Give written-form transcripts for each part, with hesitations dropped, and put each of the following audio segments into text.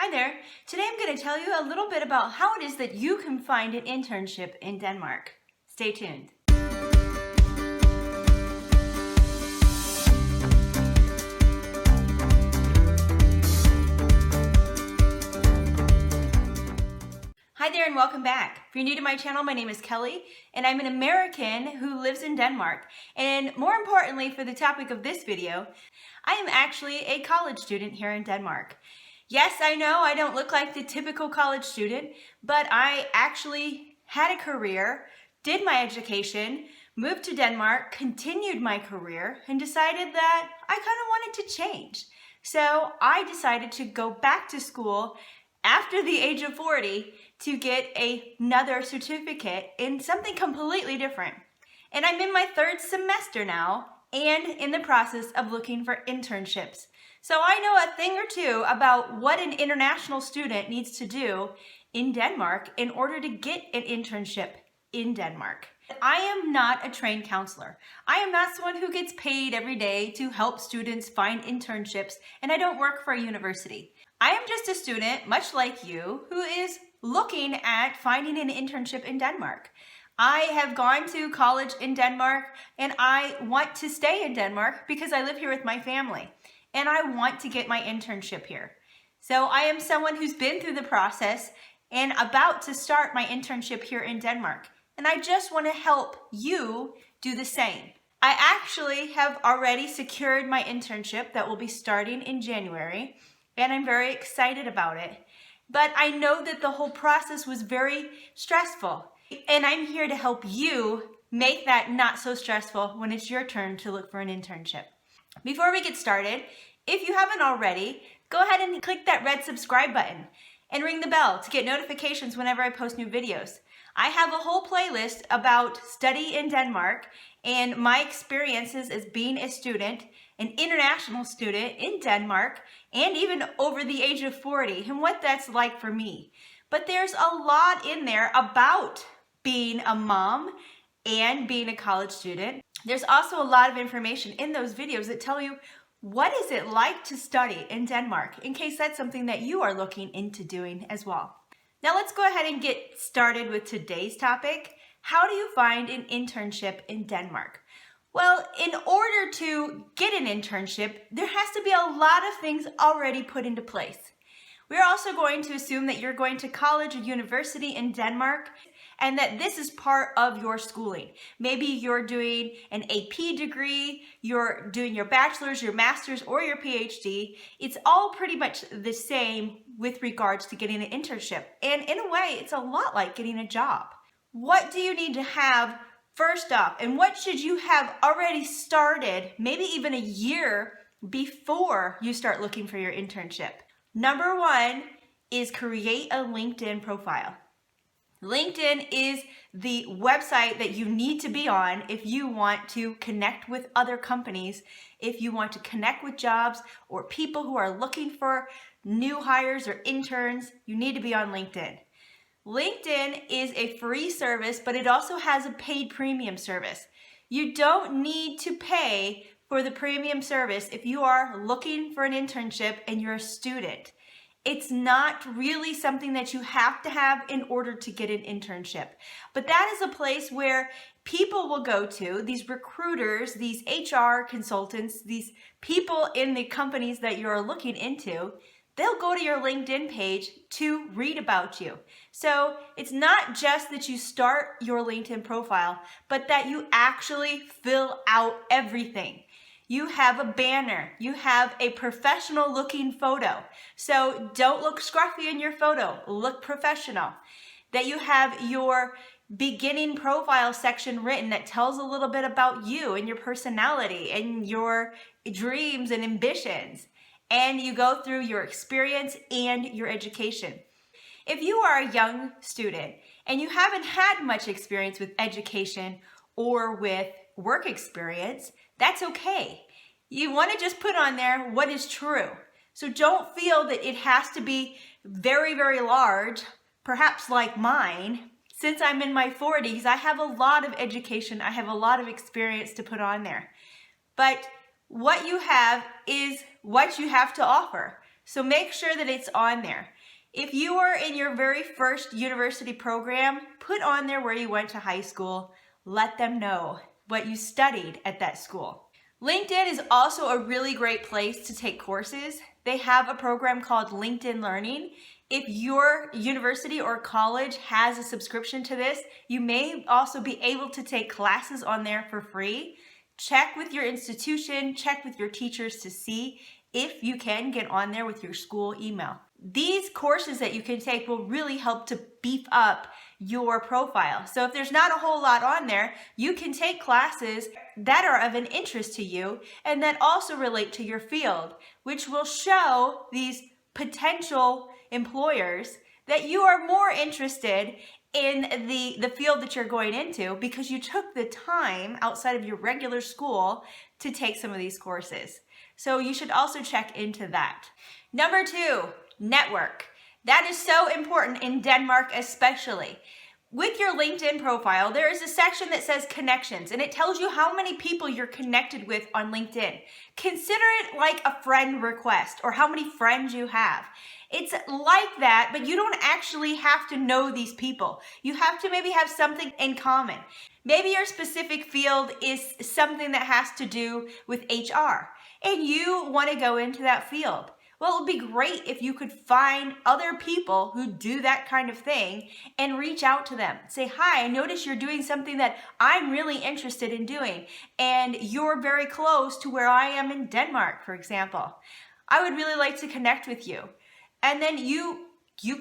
Hi there. Today I'm going to tell you a little bit about how it is that you can find an internship in Denmark. Stay tuned. Hi there and welcome back. If you're new to my channel, my name is Kelly and I'm an American who lives in Denmark. And more importantly for the topic of this video, I am actually a college student here in Denmark. Yes, I know I don't look like the typical college student, but I actually had a career, did my education, moved to Denmark, continued my career, and decided that I kind of wanted to change. So I decided to go back to school after the age of 40 to get another certificate in something completely different. And I'm in my third semester now and in the process of looking for internships. So I know a thing or two about what an international student needs to do in Denmark in order to get an internship in Denmark. I am not a trained counselor. I am not someone who gets paid every day to help students find internships, and I don't work for a university. I am just a student, much like you, who is looking at finding an internship in Denmark. I have gone to college in Denmark, and I want to stay in Denmark because I live here with my family. And I want to get my internship here. So I am someone who's been through the process and about to start my internship here in Denmark. And I just want to help you do the same. I actually have already secured my internship that will be starting in January, and I'm very excited about it. But I know that the whole process was very stressful, and I'm here to help you make that not so stressful when it's your turn to look for an internship. Before we get started, if you haven't already, go ahead and click that red subscribe button and ring the bell to get notifications whenever I post new videos. I have a whole playlist about study in Denmark and my experiences as being a student, an international student in Denmark, and even over the age of 40 and what that's like for me. But there's a lot in there about being a mom and being a college student. There's also a lot of information in those videos that tell you what is it like to study in Denmark, in case that's something that you are looking into doing as well. Now let's go ahead and get started with today's topic. How do you find an internship in Denmark? Well, in order to get an internship, there has to be a lot of things already put into place. We're also going to assume that you're going to college or university in Denmark and that this is part of your schooling. Maybe you're doing an AP degree, you're doing your bachelor's, your master's, or your PhD. It's all pretty much the same with regards to getting an internship. And in a way, it's a lot like getting a job. What do you need to have first off, and what should you have already started, maybe even a year before you start looking for your internship? Number one is create a LinkedIn profile. LinkedIn is the website that you need to be on if you want to connect with other companies, if you want to connect with jobs or people who are looking for new hires or interns. You need to be on LinkedIn. LinkedIn is a free service, but it also has a paid premium service. You don't need to pay for the premium service if you are looking for an internship and you're a student. It's not really something that you have to have in order to get an internship. But that is a place where people will go to, these recruiters, these HR consultants, these people in the companies that you're looking into, they'll go to your LinkedIn page to read about you. So it's not just that you start your LinkedIn profile, but that you actually fill out everything. You have a banner, you have a professional looking photo. So don't look scruffy in your photo, look professional. That you have your beginning profile section written that tells a little bit about you and your personality and your dreams and ambitions. And you go through your experience and your education. If you are a young student and you haven't had much experience with education or with work experience, that's okay. You want to just put on there what is true. So don't feel that it has to be very, very large, perhaps like mine. Since I'm in my 40s, I have a lot of education, I have a lot of experience to put on there. But what you have is what you have to offer. So make sure that it's on there. If you are in your very first university program, put on there where you went to high school. Let them know what you studied at that school. LinkedIn is also a really great place to take courses. They have a program called LinkedIn Learning. If your university or college has a subscription to this, you may also be able to take classes on there for free. Check with your institution, check with your teachers to see if you can get on there with your school email. These courses that you can take will really help to beef up your profile. So if there's not a whole lot on there, you can take classes that are of an interest to you and that also relate to your field, which will show these potential employers that you are more interested in the field that you're going into because you took the time outside of your regular school to take some of these courses. So you should also check into that. Number 2, network. That is so important in Denmark especially. With your LinkedIn profile, there is a section that says connections, and it tells you how many people you're connected with on LinkedIn. Consider it like a friend request or how many friends you have. It's like that, but you don't actually have to know these people. You have to maybe have something in common. Maybe your specific field is something that has to do with HR, and you want to go into that field. Well, it would be great if you could find other people who do that kind of thing and reach out to them. Say, hi, I noticed you're doing something that I'm really interested in doing, and you're very close to where I am in Denmark, for example. I would really like to connect with you. And then you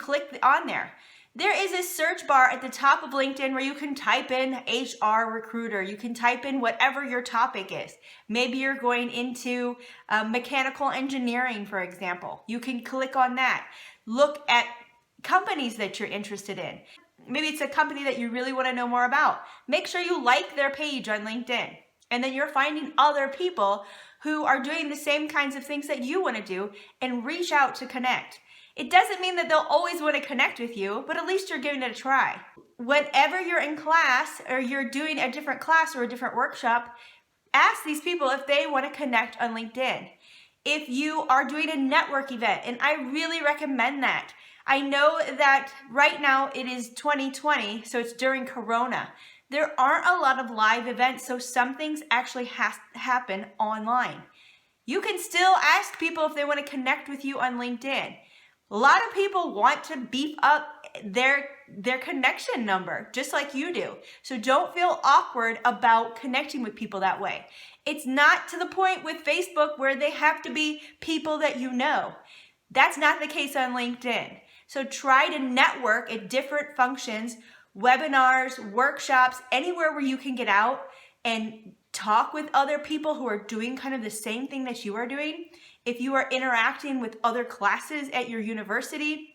click on there. There is a search bar at the top of LinkedIn where you can type in HR recruiter. You can type in whatever your topic is. Maybe you're going into mechanical engineering, for example. You can click on that. Look at companies that you're interested in. Maybe it's a company that you really want to know more about. Make sure you like their page on LinkedIn. And then you're finding other people who are doing the same kinds of things that you want to do and reach out to connect. It doesn't mean that they'll always want to connect with you, but at least you're giving it a try. Whenever you're in class or you're doing a different class or a different workshop, ask these people if they want to connect on LinkedIn. If you are doing a network event, and I really recommend that. I know that right now it is 2020, so it's during Corona. There aren't a lot of live events, so some things actually happen online. You can still ask people if they want to connect with you on LinkedIn. A lot of people want to beef up their connection number, just like you do. So don't feel awkward about connecting with people that way. It's not to the point with Facebook where they have to be people that you know. That's not the case on LinkedIn. So try to network at different functions, webinars, workshops, anywhere where you can get out and talk with other people who are doing kind of the same thing that you are doing. If you are interacting with other classes at your university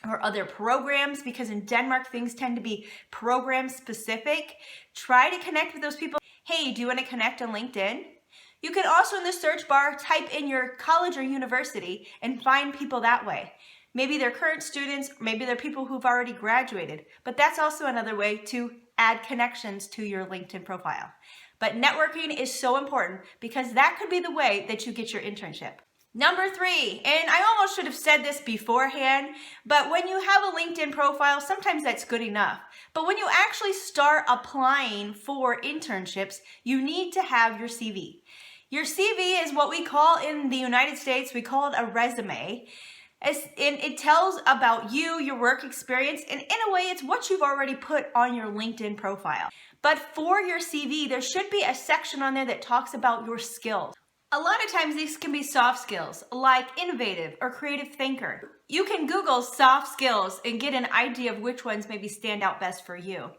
or other programs, because in Denmark things tend to be program specific, try to connect with those people. Hey, do you want to connect on LinkedIn? You can also in the search bar type in your college or university and find people that way. Maybe they're current students, maybe they're people who've already graduated, but that's also another way to add connections to your LinkedIn profile. But networking is so important because that could be the way that you get your internship. Number 3, and I almost should have said this beforehand, but when you have a LinkedIn profile, sometimes that's good enough. But when you actually start applying for internships, you need to have your CV. Your CV is what we call in the United States, we call it a resume. And it tells about you, your work experience, and in a way, it's what you've already put on your LinkedIn profile. But for your CV, there should be a section on there that talks about your skills. A lot of times these can be soft skills, like innovative or creative thinker. You can Google soft skills and get an idea of which ones maybe stand out best for you.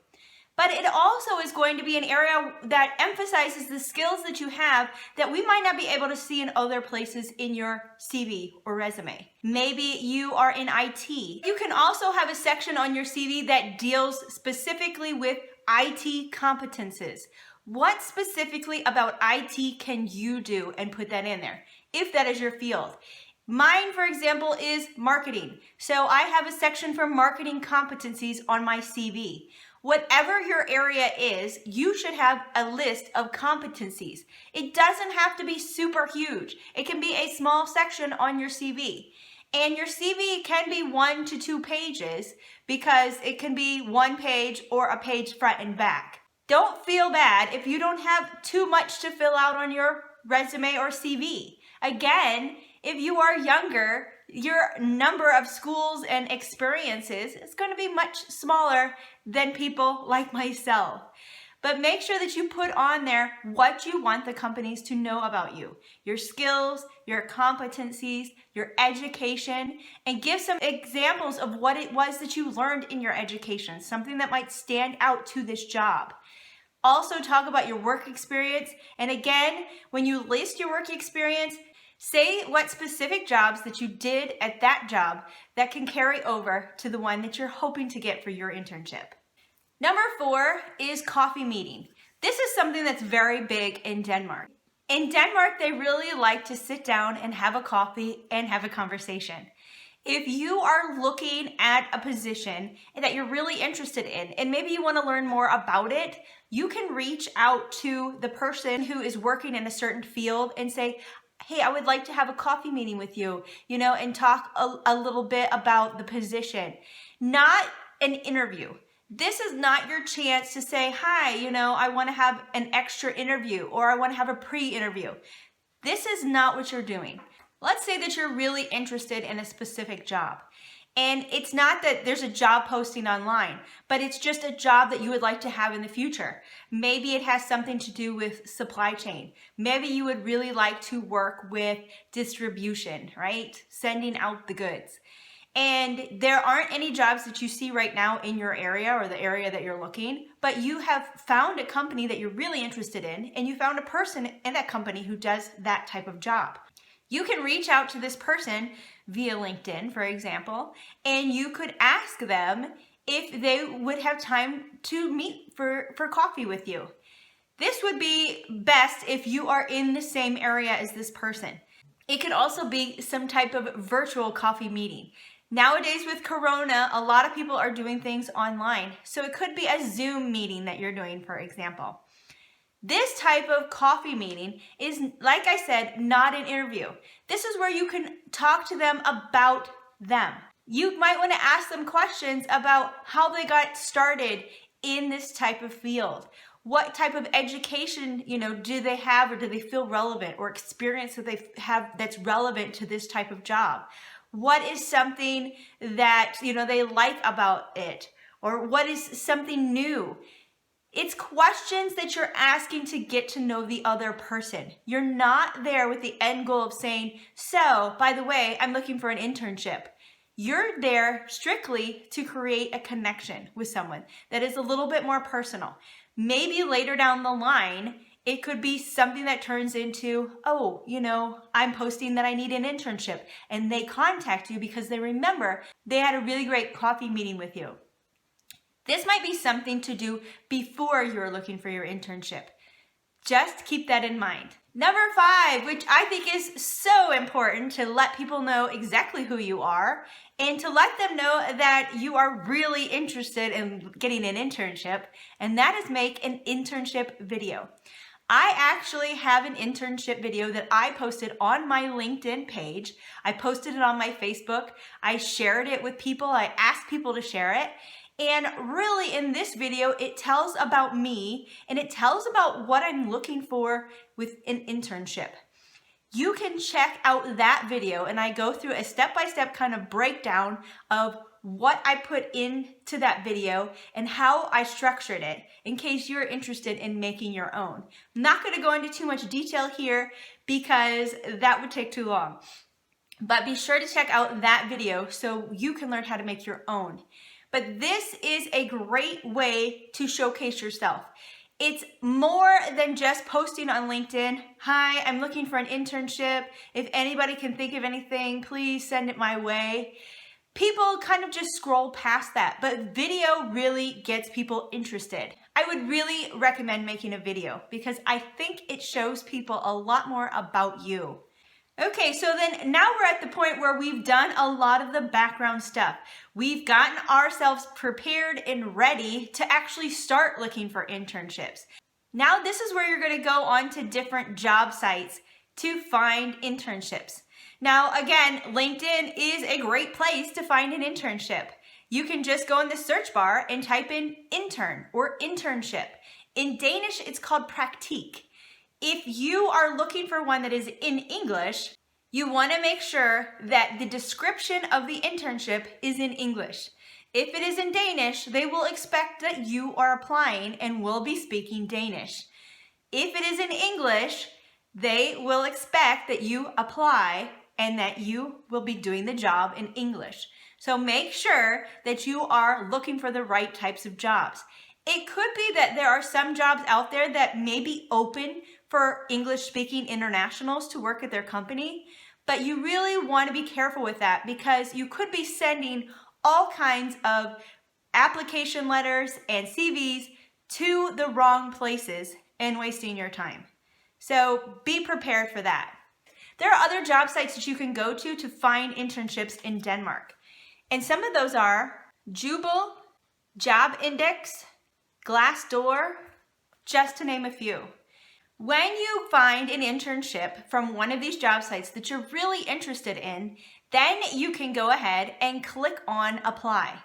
But it also is going to be an area that emphasizes the skills that you have that we might not be able to see in other places in your CV or resume. Maybe you are in IT. You can also have a section on your CV that deals specifically with IT competences. What specifically about IT can you do and put that in there, if that is your field? Mine, for example, is marketing. So I have a section for marketing competencies on my CV. Whatever your area is, you should have a list of competencies. It doesn't have to be super huge. It can be a small section on your CV. And your CV can be 1 to 2 pages because it can be 1 page or a page front and back. Don't feel bad if you don't have too much to fill out on your resume or CV. Again, if you are younger, your number of schools and experiences is going to be much smaller than people like myself. But make sure that you put on there what you want the companies to know about you, your skills, your competencies, your education, and give some examples of what it was that you learned in your education, something that might stand out to this job. Also talk about your work experience. And again, when you list your work experience, say what specific jobs that you did at that job that can carry over to the one that you're hoping to get for your internship. Number 4 is coffee meeting. This is something that's very big in Denmark. In Denmark, they really like to sit down and have a coffee and have a conversation. If you are looking at a position that you're really interested in, and maybe you want to learn more about it, you can reach out to the person who is working in a certain field and say, hey, I would like to have a coffee meeting with you, and talk a little bit about the position. Not an interview. This is not your chance to say, hi, I want to have an extra interview or I want to have a pre-interview. This is not what you're doing. Let's say that you're really interested in a specific job. And it's not that there's a job posting online, but it's just a job that you would like to have in the future. Maybe it has something to do with supply chain. Maybe you would really like to work with distribution, right? Sending out the goods. And there aren't any jobs that you see right now in your area or the area that you're looking, but you have found a company that you're really interested in, and you found a person in that company who does that type of job. You can reach out to this person via LinkedIn, for example, and you could ask them if they would have time to meet for coffee with you. This would be best if you are in the same area as this person. It could also be some type of virtual coffee meeting. Nowadays with Corona, a lot of people are doing things online. So it could be a Zoom meeting that you're doing, for example. This type of coffee meeting is, like I said, not an interview. This is where you can talk to them about them. You might want to ask them questions about how they got started in this type of field. What type of education, do they have, or do they feel relevant, or experience that they have that's relevant to this type of job? What is something that, they like about it? Or what is something new? It's questions that you're asking to get to know the other person. You're not there with the end goal of saying, so, by the way, I'm looking for an internship. You're there strictly to create a connection with someone that is a little bit more personal. Maybe later down the line, it could be something that turns into, oh, I'm posting that I need an internship, and they contact you because they remember they had a really great coffee meeting with you. This might be something to do before you're looking for your internship. Just keep that in mind. Number 5, which I think is so important to let people know exactly who you are and to let them know that you are really interested in getting an internship, and that is make an internship video. I actually have an internship video that I posted on my LinkedIn page. I posted it on my Facebook. I shared it with people. I asked people to share it. And really in this video, it tells about me and it tells about what I'm looking for with an internship. You can check out that video and I go through a step-by-step kind of breakdown of what I put into that video and how I structured it in case you're interested in making your own. I'm not going to go into too much detail here because that would take too long. But be sure to check out that video so you can learn how to make your own. But this is a great way to showcase yourself. It's more than just posting on LinkedIn. Hi, I'm looking for an internship. If anybody can think of anything, please send it my way. People kind of just scroll past that, but video really gets people interested. I would really recommend making a video because I think it shows people a lot more about you. Okay, so then now we're at the point where we've done a lot of the background stuff. We've gotten ourselves prepared and ready to actually start looking for internships. Now this is where you're going to go on to different job sites to find internships. Now, again, LinkedIn is a great place to find an internship. You can just go in the search bar and type in intern or internship. In Danish, it's called praktik. If you are looking for one that is in English, you want to make sure that the description of the internship is in English. If it is in Danish, they will expect that you are applying and will be speaking Danish. If it is in English, they will expect that you apply and that you will be doing the job in English. So make sure that you are looking for the right types of jobs. It could be that there are some jobs out there that may be open for English-speaking internationals to work at their company, but you really want to be careful with that because you could be sending all kinds of application letters and CVs to the wrong places and wasting your time. So be prepared for that. There are other job sites that you can go to find internships in Denmark. And some of those are Jubel, Job Index, Glassdoor, just to name a few. When you find an internship from one of these job sites that you're really interested in, then you can go ahead and click on apply.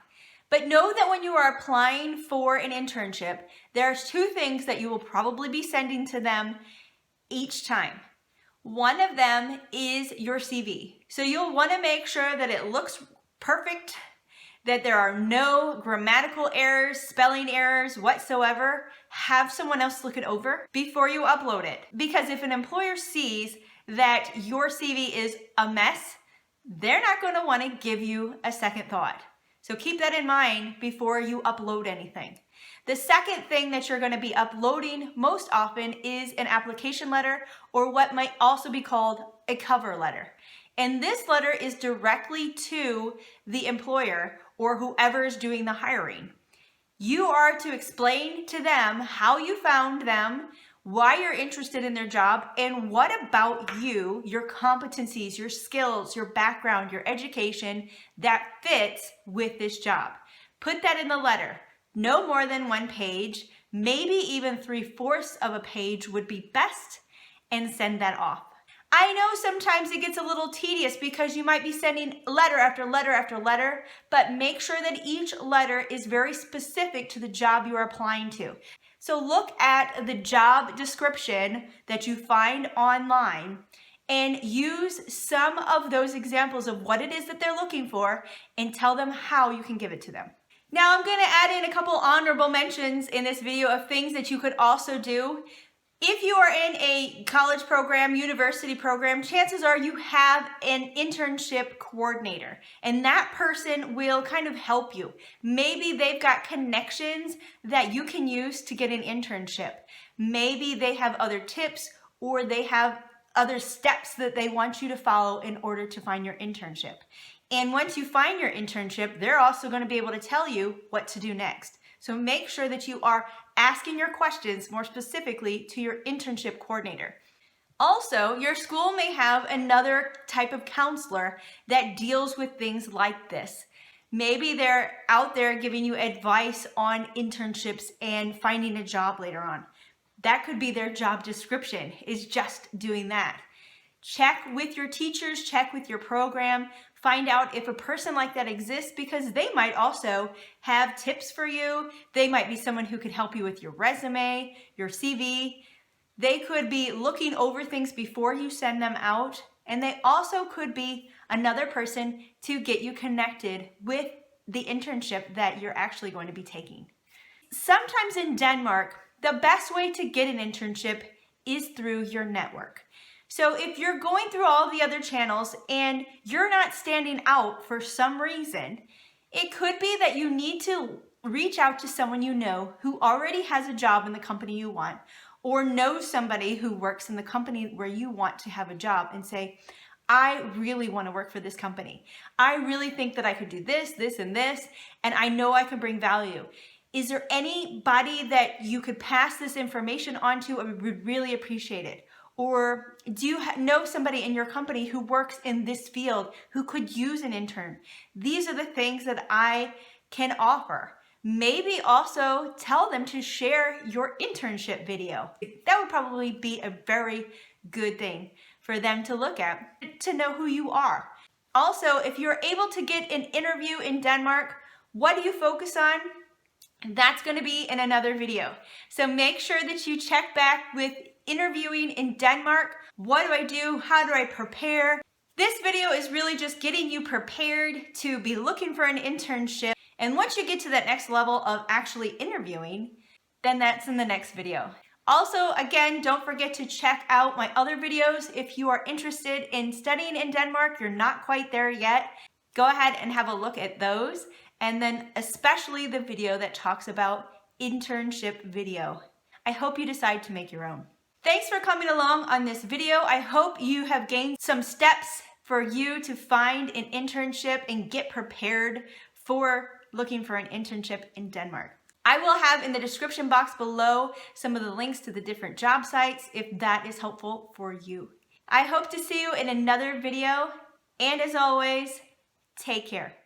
But know that when you are applying for an internship, there's two things that you will probably be sending to them each time. One of them is your CV. So you'll want to make sure that it looks perfect, that there are no grammatical errors, spelling errors whatsoever. Have someone else look it over before you upload it. Because if an employer sees that your CV is a mess, they're not going to want to give you a second thought. So keep that in mind before you upload anything. The second thing that you're going to be uploading most often is an application letter, or what might also be called a cover letter. And this letter is directly to the employer or whoever is doing the hiring. You are to explain to them how you found them, why you're interested in their job, and what about you, your competencies, your skills, your background, your education that fits with this job. Put that in the letter. No more than 1 page, maybe even 3/4 of a page would be best, and send that off. I know sometimes it gets a little tedious because you might be sending letter after letter after letter, but make sure that each letter is very specific to the job you are applying to. So look at the job description that you find online and use some of those examples of what it is that they're looking for and tell them how you can give it to them. Now I'm going to add in a couple honorable mentions in this video of things that you could also do. If you are in a college program, university program, chances are you have an internship coordinator, and that person will kind of help you. Maybe they've got connections that you can use to get an internship. Maybe they have other tips, or they have other steps that they want you to follow in order to find your internship. And once you find your internship, they're also going to be able to tell you what to do next. So make sure that you are asking your questions more specifically to your internship coordinator. Also, your school may have another type of counselor that deals with things like this. Maybe they're out there giving you advice on internships and finding a job later on. That could be their job description, is just doing that. Check with your teachers, check with your program, find out if a person like that exists, because they might also have tips for you. They might be someone who could help you with your resume, your CV. They could be looking over things before you send them out. And they also could be another person to get you connected with the internship that you're actually going to be taking. Sometimes in Denmark, the best way to get an internship is through your network. So if you're going through all the other channels and you're not standing out for some reason, it could be that you need to reach out to someone you know who already has a job in the company you want, or know somebody who works in the company where you want to have a job, and say, I really want to work for this company. I really think that I could do this, this, and this, and I know I can bring value. Is there anybody that you could pass this information on to? I would really appreciate it. Or do you know somebody in your company who works in this field who could use an intern? These are the things that I can offer. Maybe also tell them to share your internship video. That would probably be a very good thing. for them to look at, to know who you are. Also, if you're able to get an interview in Denmark, what do you focus on? That's going to be in another video. So make sure that you check back with interviewing in Denmark. What do I do? How do I prepare? This video is really just getting you prepared to be looking for an internship. And once you get to that next level of actually interviewing, then that's in the next video. Also, again, don't forget to check out my other videos. If you are interested in studying in Denmark, you're not quite there yet, go ahead and have a look at those. And then especially the video that talks about internship video. I hope you decide to make your own. Thanks for coming along on this video. I hope you have gained some steps for you to find an internship and get prepared for looking for an internship in Denmark. I will have in the description box below some of the links to the different job sites if that is helpful for you. I hope to see you in another video, and as always, take care.